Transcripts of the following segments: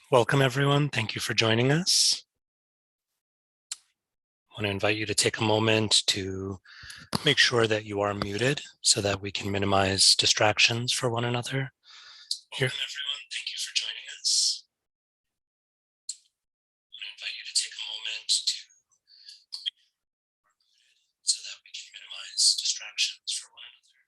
Welcome, everyone. Thank you for joining us. I want to invite you to take a moment to make sure that you are muted so that we can minimize distractions for one another. Welcome, everyone. Thank you for joining us. I want to invite you to take a moment to so that we can minimize distractions for one another.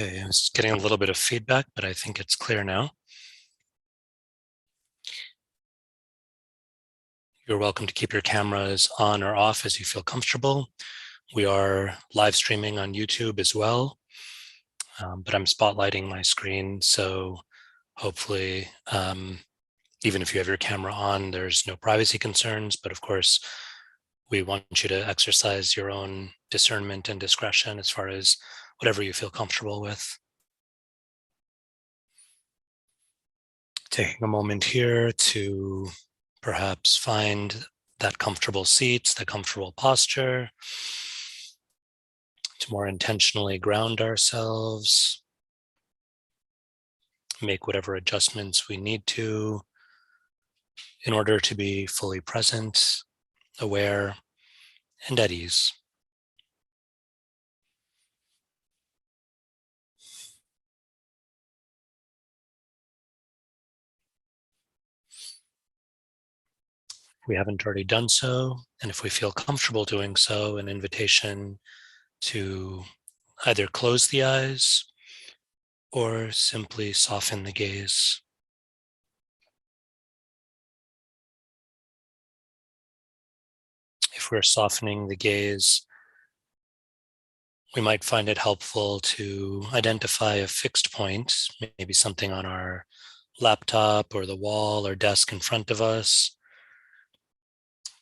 Okay, I was getting a little bit of feedback, but I think it's clear now. You're welcome to keep your cameras on or off as you feel comfortable. We are live streaming on YouTube as well, but I'm spotlighting my screen, so hopefully, even if you have your camera on, there's no privacy concerns, but of course, we want you to exercise your own discernment and discretion as far as whatever you feel comfortable with. Taking a moment here to perhaps find that comfortable seat, the comfortable posture, to more intentionally ground ourselves, make whatever adjustments we need to in order to be fully present, aware, and at ease. If we haven't already done so, and if we feel comfortable doing so, an invitation to either close the eyes or simply soften the gaze. If we're softening the gaze, we might find it helpful to identify a fixed point, maybe something on our laptop or the wall or desk in front of us,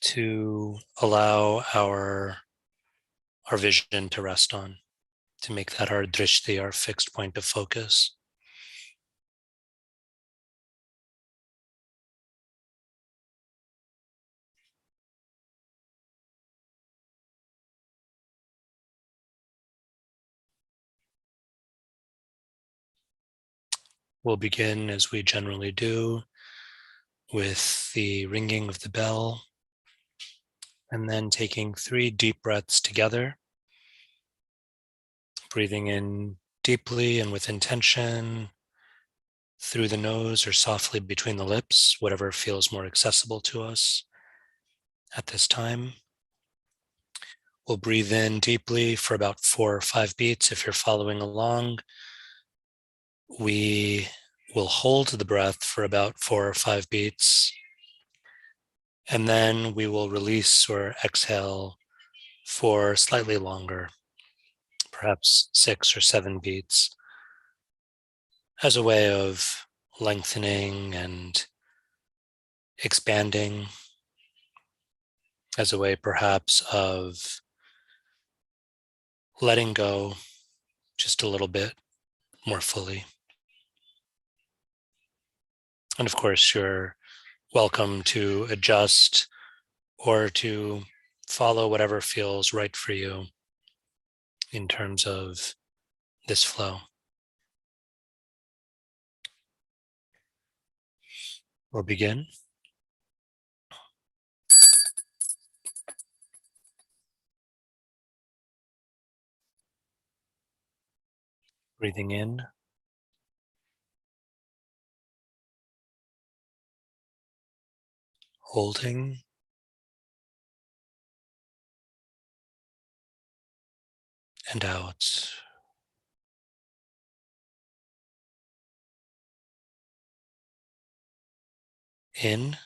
to allow our vision to rest on, to make that our drishti, our fixed point of focus. We'll begin, as we generally do, with the ringing of the bell, and then taking 3 deep breaths together, breathing in deeply and with intention through the nose or softly between the lips, whatever feels more accessible to us at this time. We'll breathe in deeply for about 4 or 5 beats. If you're following along, we will hold the breath for about 4 or 5 beats, and then we will release or exhale for slightly longer, perhaps 6 or 7 beats, as a way of lengthening and expanding, as a way perhaps of letting go just a little bit more fully. And of course, you're welcome to adjust or to follow whatever feels right for you in terms of this flow. We'll begin. Breathing in, holding, and out. In,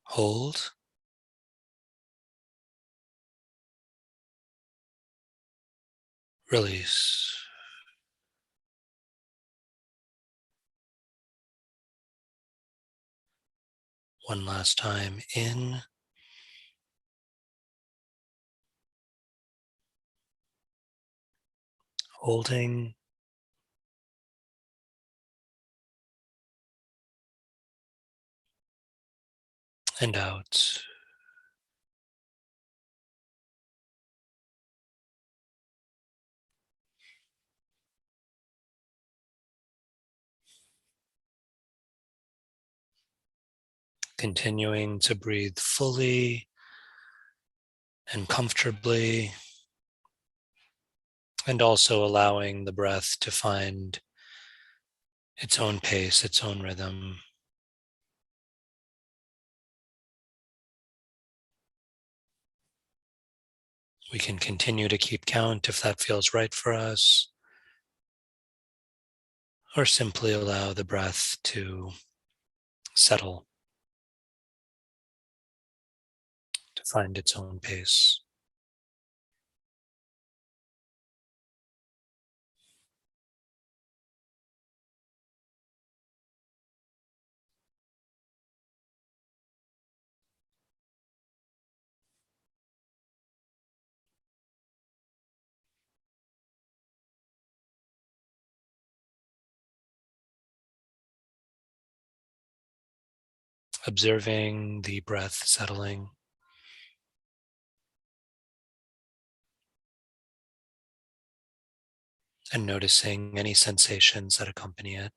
hold, release. One last time. In, holding, and out. Continuing to breathe fully and comfortably, and also allowing the breath to find its own pace, its own rhythm. We can continue to keep count if that feels right for us, or simply allow the breath to settle, to find its own pace. Observing the breath settling, and noticing any sensations that accompany it.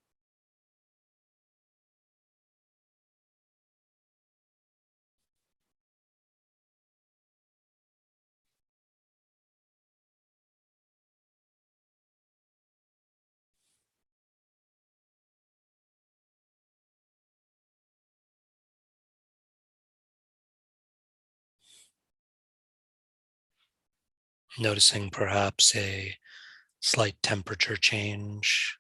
Noticing perhaps a slight temperature change,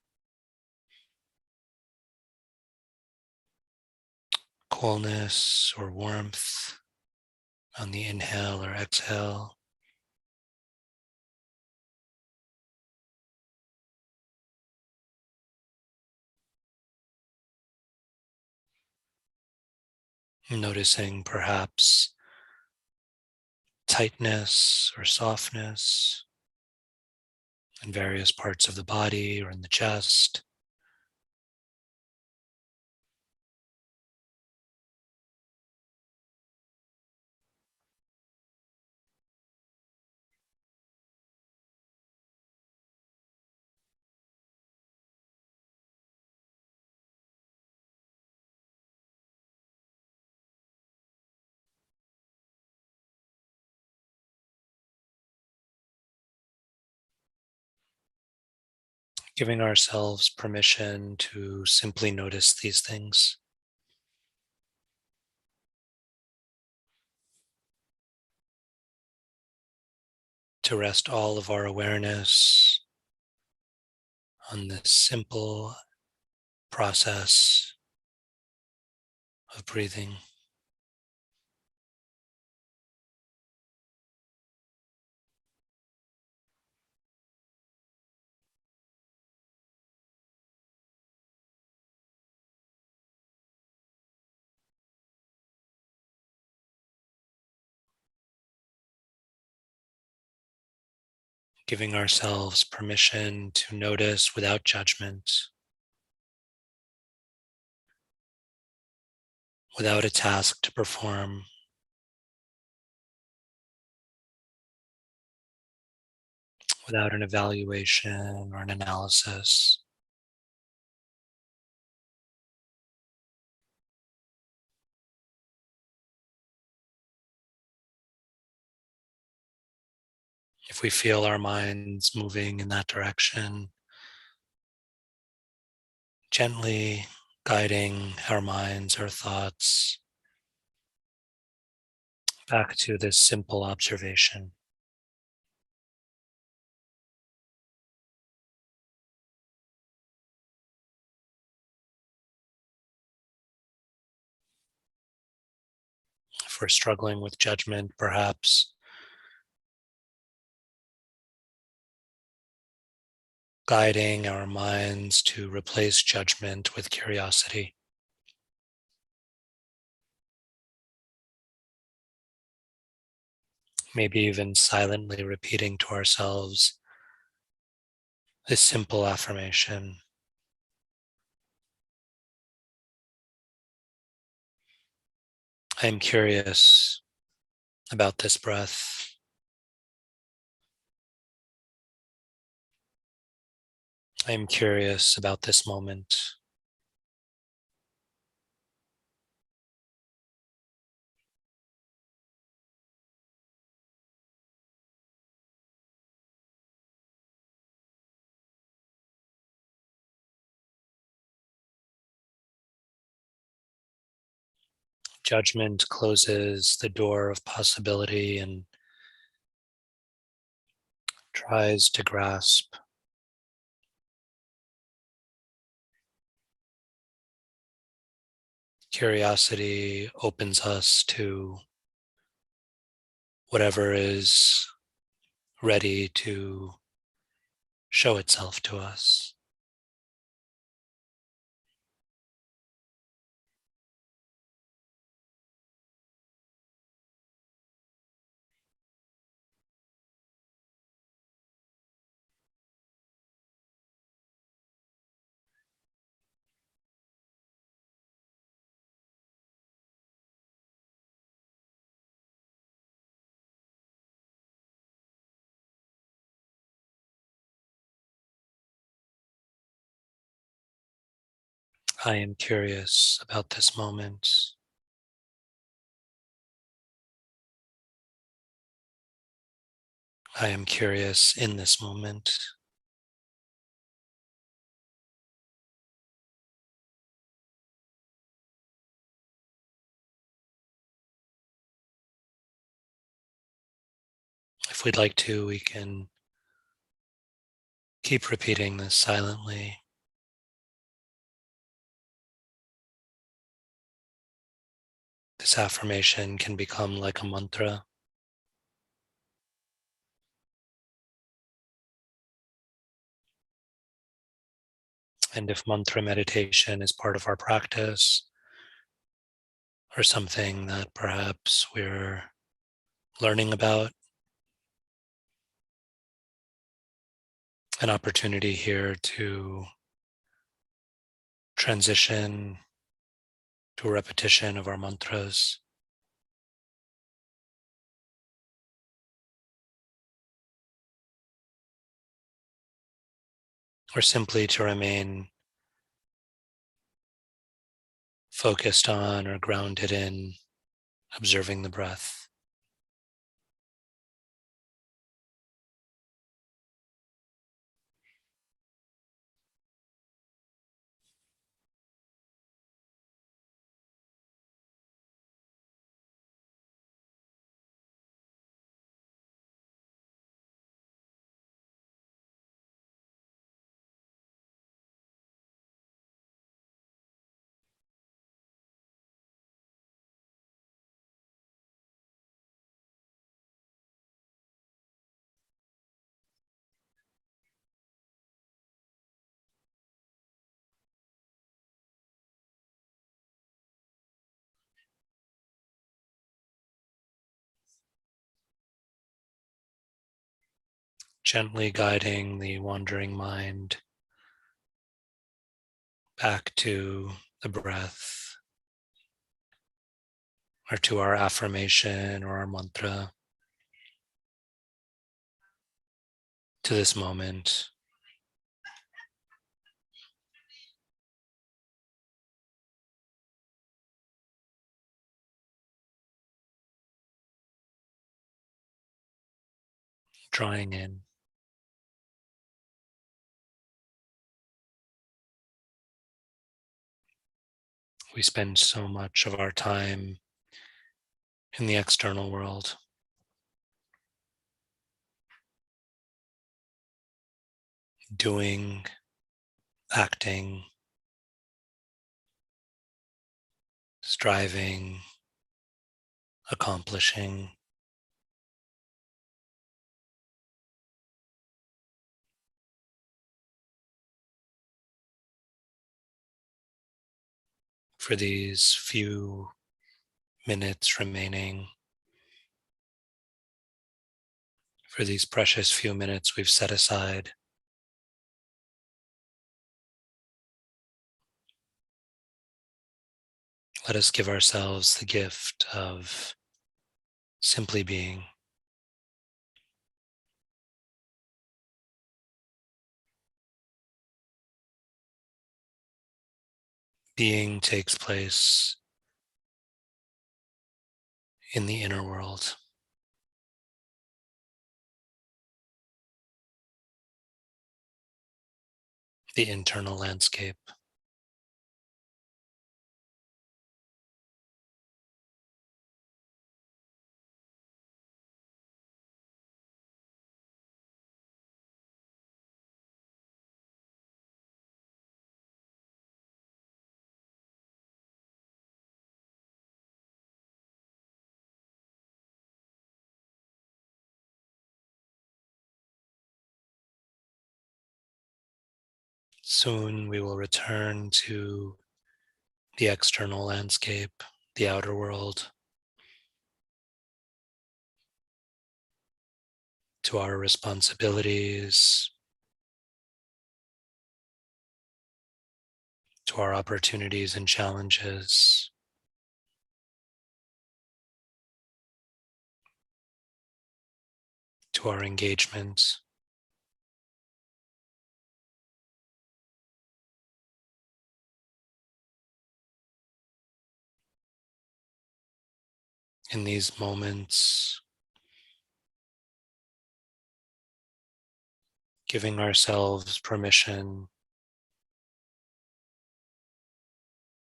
coolness or warmth on the inhale or exhale. Noticing perhaps tightness or softness in various parts of the body or in the chest. Giving ourselves permission to simply notice these things, to rest all of our awareness on this simple process of breathing. Giving ourselves permission to notice without judgment, without a task to perform, without an evaluation or an analysis. If we feel our minds moving in that direction, gently guiding our minds, our thoughts back to this simple observation. If we're struggling with judgment, perhaps guiding our minds to replace judgment with curiosity. Maybe even silently repeating to ourselves this simple affirmation: I am curious about this breath. I am curious about this moment. Judgment closes the door of possibility and tries to grasp. Curiosity opens us to whatever is ready to show itself to us. I am curious about this moment. I am curious in this moment. If we'd like to, we can keep repeating this silently. This affirmation can become like a mantra. And if mantra meditation is part of our practice, or something that perhaps we're learning about, an opportunity here to transition to a repetition of our mantras, or simply to remain focused on or grounded in observing the breath. Gently guiding the wandering mind back to the breath, or to our affirmation or our mantra, to this moment. Drawing in. We spend so much of our time in the external world, doing, acting, striving, accomplishing. For these few minutes remaining, for these precious few minutes we've set aside, Let us give ourselves the gift of simply being. Being takes place in the inner world, the internal landscape. Soon we will return to the external landscape, the outer world, to our responsibilities, to our opportunities and challenges, to our engagement. In these moments, giving ourselves permission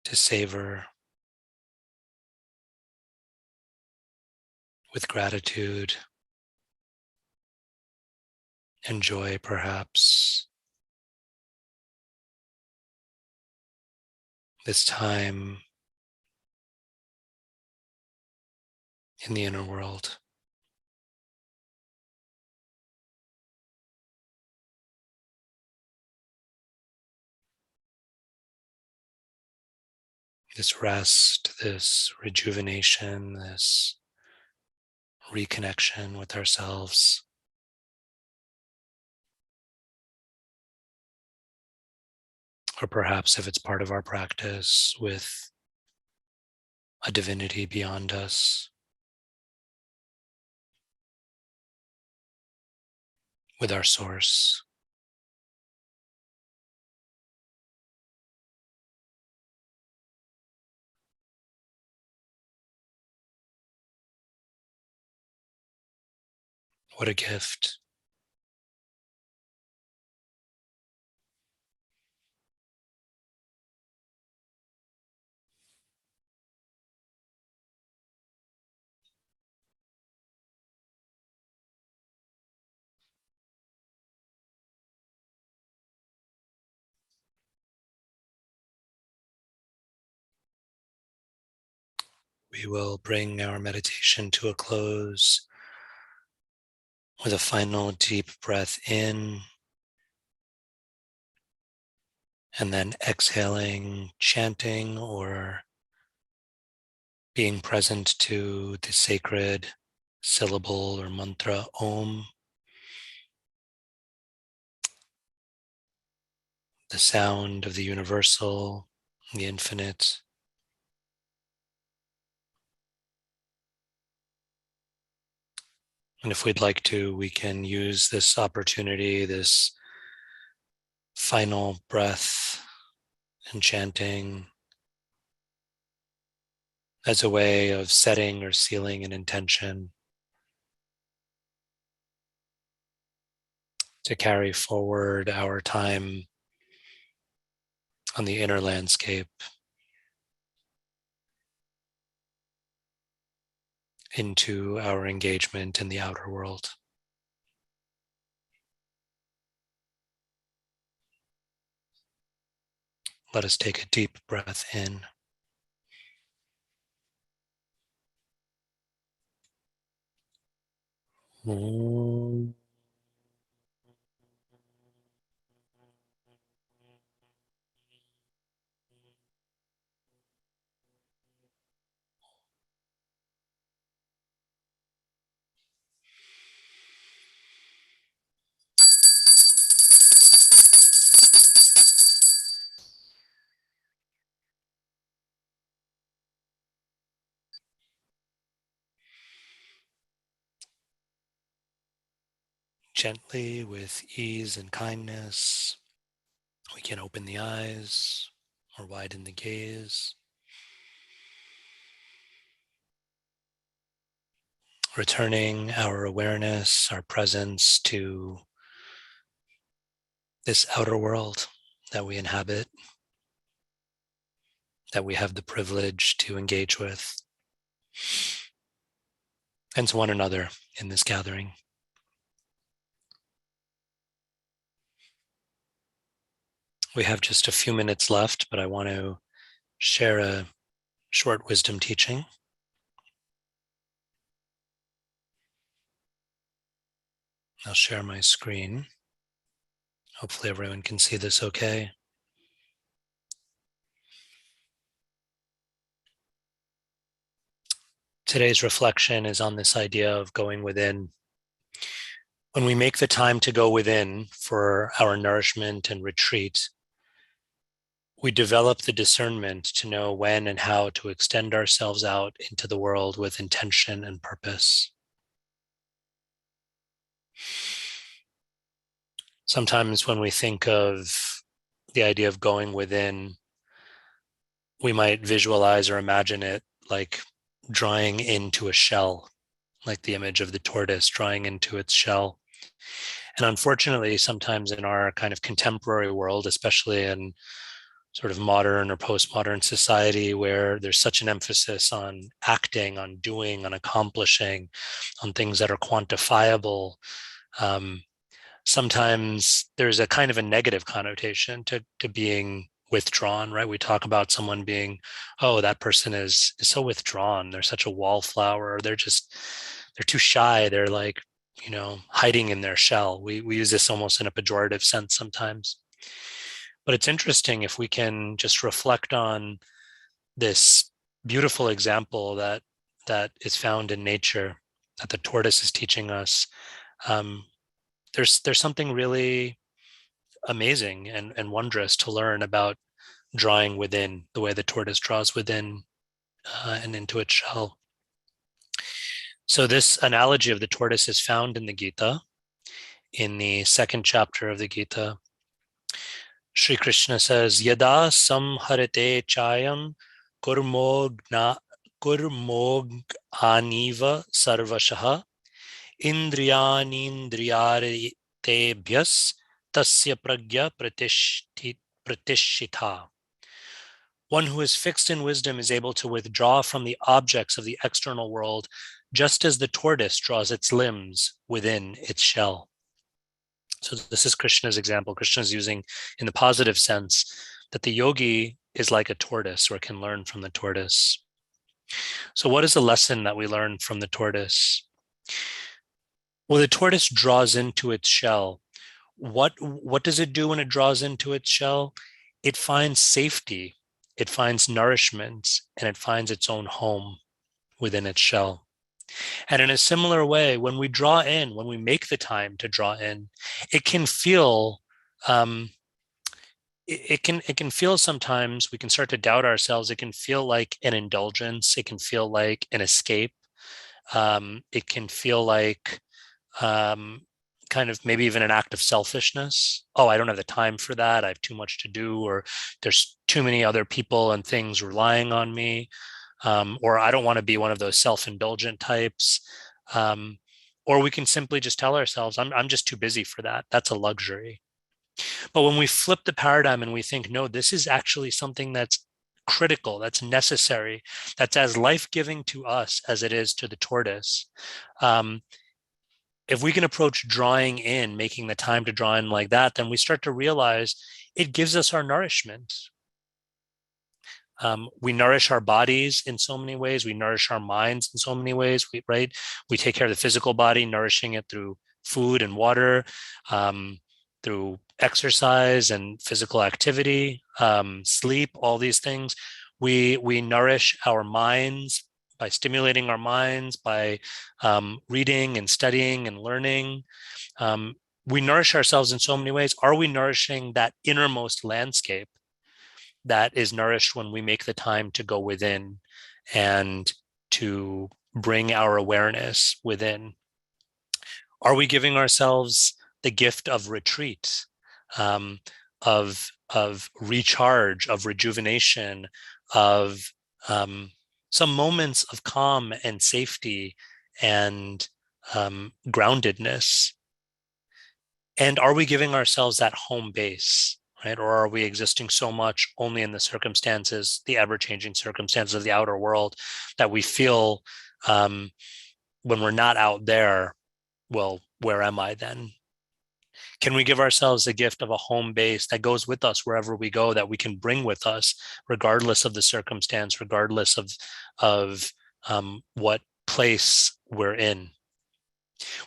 to savor with gratitude and joy, perhaps, this time in the inner world. This rest, this rejuvenation, this reconnection with ourselves. Or perhaps if it's part of our practice, with a divinity beyond us, with our source. What a gift. We will bring our meditation to a close with a final deep breath in, and then exhaling, chanting or being present to the sacred syllable or mantra Om, the sound of the universal, the infinite. And if we'd like to, we can use this opportunity, this final breath and chanting, as a way of setting or sealing an intention to carry forward our time on the inner landscape into our engagement in the outer world. Let us take a deep breath in. Om. Gently, with ease and kindness, we can open the eyes or widen the gaze, returning our awareness, our presence to this outer world that we inhabit, that we have the privilege to engage with, and to one another in this gathering. We have just a few minutes left, but I want to share a short wisdom teaching. I'll share my screen. Hopefully everyone can see this okay. Today's reflection is on this idea of going within. When we make the time to go within for our nourishment and retreat, we develop the discernment to know when and how to extend ourselves out into the world with intention and purpose. Sometimes when we think of the idea of going within, we might visualize or imagine it like drawing into a shell, like the image of the tortoise drawing into its shell. And unfortunately, sometimes in our kind of contemporary world, especially in sort of modern or postmodern society where there's such an emphasis on acting, on doing, on accomplishing, on things that are quantifiable, sometimes there's a kind of a negative connotation to being withdrawn, right? We talk about someone being, oh, that person is so withdrawn. They're such a wallflower. They're too shy. They're like, hiding in their shell. We use this almost in a pejorative sense sometimes. But it's interesting if we can just reflect on this beautiful example that is found in nature, that the tortoise is teaching us. There's something really amazing and wondrous to learn about drawing within, the way the tortoise draws within and into its shell. So this analogy of the tortoise is found in the Gita, in the second chapter of the Gita. Sri Krishna says, Yada samharate chayam kurmogna kurmog aniva sarvashaha indriyanindriyartebhyas tasya pragya pratishita. One who is fixed in wisdom is able to withdraw from the objects of the external world, just as the tortoise draws its limbs within its shell. So this is Krishna's example. Krishna is using in the positive sense that the yogi is like a tortoise or can learn from the tortoise. So what is the lesson that we learn from the tortoise? Well, the tortoise draws into its shell. What does it do when it draws into its shell? It finds safety, it finds nourishment, and it finds its own home within its shell. And in a similar way, when we draw in, when we make the time to draw in, it can feel it can feel sometimes we can start to doubt ourselves. It can feel like an indulgence. It can feel like an escape. It can feel like kind of maybe even an act of selfishness. Oh, I don't have the time for that. I have too much to do, or there's too many other people and things relying on me. Or I don't want to be one of those self-indulgent types. Or we can simply just tell ourselves, I'm just too busy for that. That's a luxury. But when we flip the paradigm and we think, no, this is actually something that's critical, that's necessary, that's as life-giving to us as it is to the tortoise. If we can approach drawing in, making the time to draw in like that, then we start to realize it gives us our nourishment. We nourish our bodies in so many ways. We nourish our minds in so many ways, right? We take care of the physical body, nourishing it through food and water, through exercise and physical activity, sleep, all these things. We nourish our minds by stimulating our minds, by reading and studying and learning. We nourish ourselves in so many ways. Are we nourishing that innermost landscape that is nourished when we make the time to go within and to bring our awareness within? Are we giving ourselves the gift of retreat, um, of recharge, of rejuvenation, of some moments of calm and safety and groundedness? And are we giving ourselves that home base, right? Or are we existing so much only in the circumstances, the ever-changing circumstances of the outer world, that we feel when we're not out there, well, where am I then? Can we give ourselves the gift of a home base that goes with us wherever we go, that we can bring with us, regardless of the circumstance, regardless of what place we're in?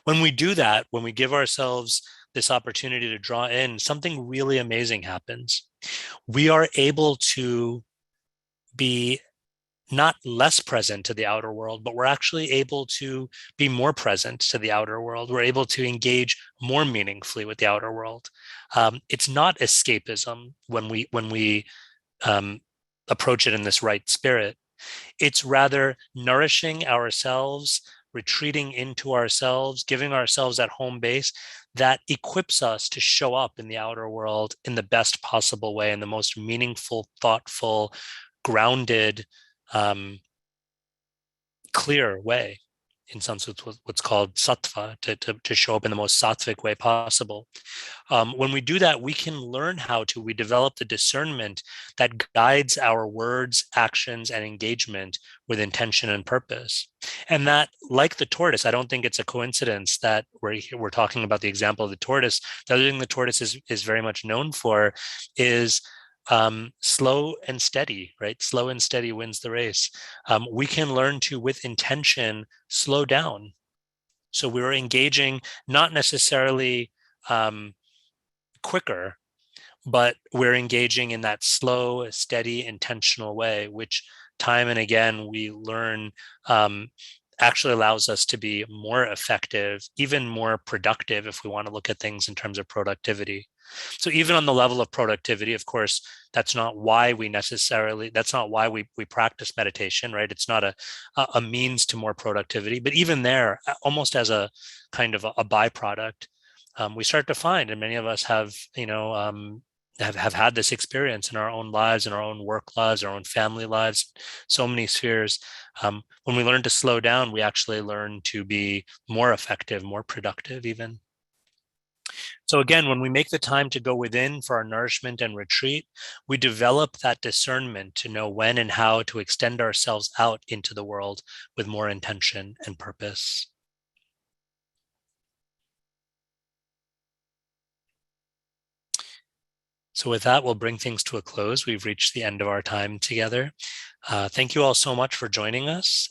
When we do that, when we give ourselves this opportunity to draw in, something really amazing happens. We are able to be not less present to the outer world, but we're actually able to be more present to the outer world. We're able to engage more meaningfully with the outer world. It's not escapism when we approach it in this right spirit. It's rather nourishing ourselves, retreating into ourselves, giving ourselves that home base that equips us to show up in the outer world in the best possible way, in the most meaningful, thoughtful, grounded, um, clear way. In some sense, what's called sattva, to show up in the most sattvic way possible. When we do that, we can learn we develop the discernment that guides our words, actions, and engagement with intention and purpose. And that, like the tortoise, I don't think it's a coincidence that we're talking about the example of the tortoise. The other thing the tortoise is very much known for is slow and steady, right? Slow and steady wins the race. We can learn to, with intention, slow down. So we're engaging not necessarily quicker, but we're engaging in that slow, steady, intentional way, which time and again we learn actually allows us to be more effective, even more productive, if we want to look at things in terms of productivity. So even on the level of productivity, of course, that's not why we practice meditation, right? It's not a means to more productivity, but even there, almost as a kind of a byproduct, we start to find, and many of us have, have had this experience in our own lives, in our own work lives, our own family lives, so many spheres. When we learn to slow down, we actually learn to be more effective, more productive even. So again, when we make the time to go within for our nourishment and retreat, we develop that discernment to know when and how to extend ourselves out into the world with more intention and purpose. So with that, we'll bring things to a close. We've reached the end of our time together. Thank you all so much for joining us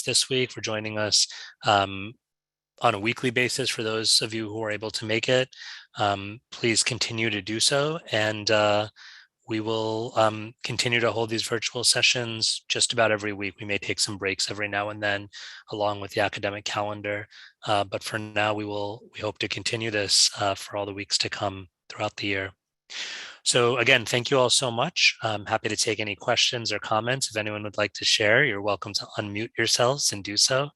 this week, for joining us on a weekly basis. For those of you who are able to make it, please continue to do so. And we will continue to hold these virtual sessions just about every week. We may take some breaks every now and then, along with the academic calendar. But for now, we hope to continue this for all the weeks to come throughout the year. So again, thank you all so much. I'm happy to take any questions or comments. If anyone would like to share, you're welcome to unmute yourselves and do so.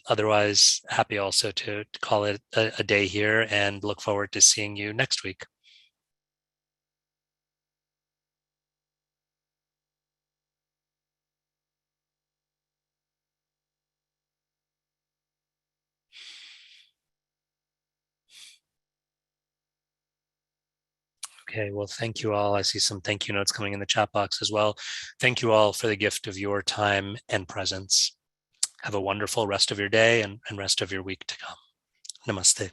Otherwise, happy also to call it a day here and look forward to seeing you next week. Okay, well, thank you all. I see some thank you notes coming in the chat box as well. Thank you all for the gift of your time and presence. Have a wonderful rest of your day and rest of your week to come. Namaste.